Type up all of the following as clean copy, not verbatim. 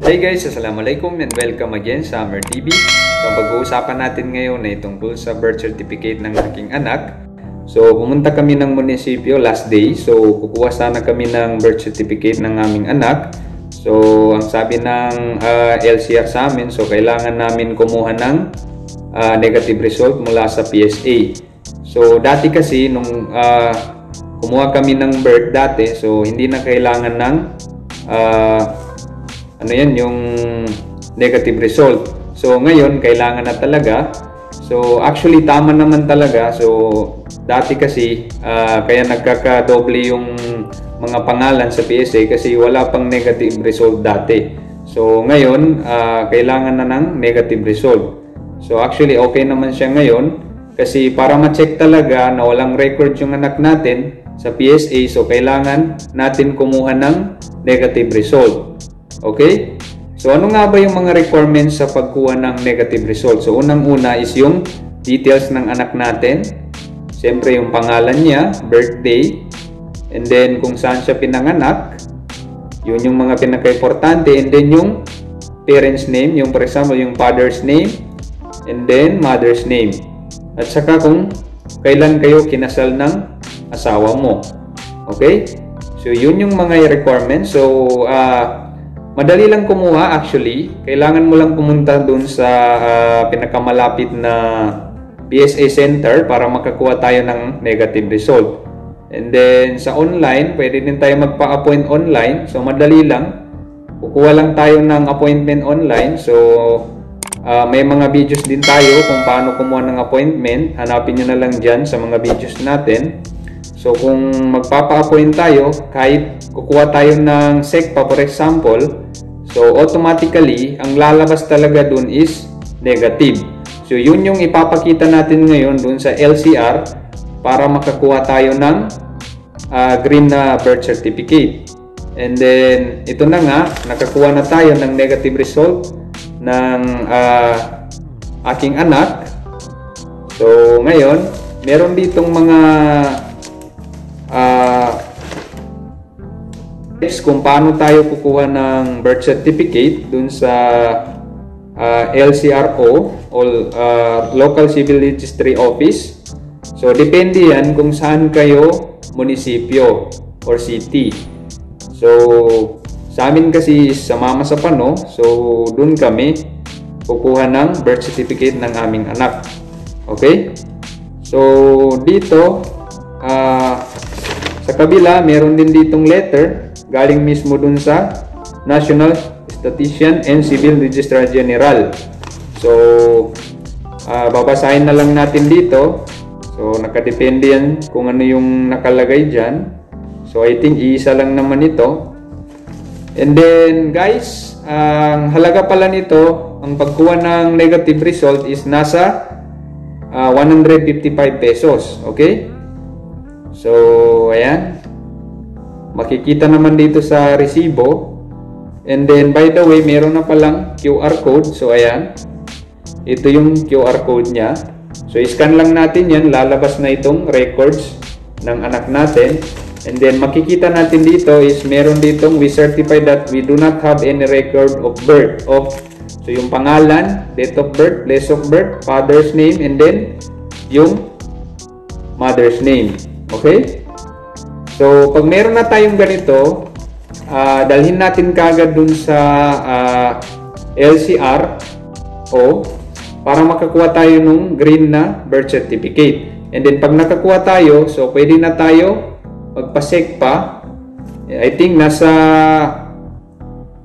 Hey guys, Assalamualaikum and welcome again sa Amer TV. So ang pag-uusapan natin ngayon ay tungkol sa birth certificate ng aking anak. So pumunta kami ng munisipyo last day. So kukuha sana kami ng birth certificate ng aming anak. So ang sabi ng LCR sa amin, so kailangan namin kumuha ng negative result mula sa PSA. So dati kasi nung kumuha kami ng birth dati, so hindi na kailangan ng yung negative result. So ngayon kailangan na talaga. So actually tama naman talaga. So dati kasi kaya nagkakadoble yung mga pangalan sa PSA kasi wala pang negative result dati. So ngayon kailangan na ng negative result. So actually okay naman siya ngayon kasi para ma-check talaga na walang record yung anak natin sa PSA, so kailangan natin kumuha ng negative result. Okay? So ano nga ba yung mga requirements sa pagkuha ng negative result? So unang-una is yung details ng anak natin. Siyempre yung pangalan niya, birthday, and then kung saan siya pinanganak. Yun yung mga pinaka-importante. And then yung parents name, yung for example yung father's name, and then mother's name. At saka kung kailan kayo kinasal ng asawa mo. Okay? So yun yung mga requirements. So madali lang kumuha actually. Kailangan mo lang pumunta dun sa pinakamalapit na PSA center para makakuha tayo ng negative result. And then sa online, pwede din tayo magpa-appoint online. So madali lang. Kukuha lang tayo ng appointment online. So may mga videos din tayo kung paano kumuha ng appointment. Hanapin nyo na lang dyan sa mga videos natin. So kung magpapa-appoint tayo, kahit kukuha tayo ng SECPA for example, so automatically, ang lalabas talaga dun is negative. So yun yung ipapakita natin ngayon dun sa LCR para makakuha tayo ng green na birth certificate. And then, ito na nga, nakakuha na tayo ng negative result ng aking anak. So ngayon, meron ditong mga kung paano tayo kukuha ng birth certificate dun sa LCRO o Local Civil Registry Office. So depende yan kung saan kayo munisipyo or city. So sa amin kasi sa Mama sa Pano, so dun kami kukuha ng birth certificate ng aming anak. Okay? So dito sa kabila, meron din ditong letter galing mismo dun sa National Statistician and Civil Registrar General. So, babasahin na lang natin dito. So, nakadepende yan kung ano yung nakalagay dyan. So, I think iisa lang naman ito. And then, guys, ang halaga pala nito, ang pagkuha ng negative result is nasa 155 pesos. Okay? So, ayan. Makikita naman dito sa resibo. And then, by the way, meron na palang QR code. So, ayan. Ito yung QR code niya. So, scan lang natin yan. Lalabas na itong records ng anak natin. And then, makikita natin dito is meron ditong we certify that we do not have any record of birth. So, yung pangalan, date of birth, place of birth, father's name, and then yung mother's name. Okay? So, pag meron na tayong ganito, dalhin natin kagad dun sa LCR o para makakuha tayo nung green na birth certificate. And then, pag nakakuha tayo, so pwede na tayo magpa-SECPA. I think nasa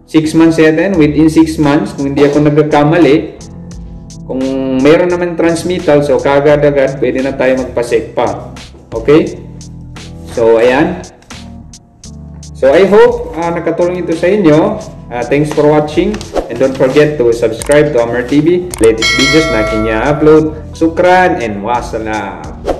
6 months yata, within 6 months, kung hindi ako nagkakamali. Kung mayroon naman transmittal, so kagad-agad pwede na tayo magpa-SECPA. Okay? So, ayan. So, I hope nakatulong ito sa inyo. Thanks for watching. And don't forget to subscribe to Amer TV. Latest videos na aking i-upload. Sukran and wassalam.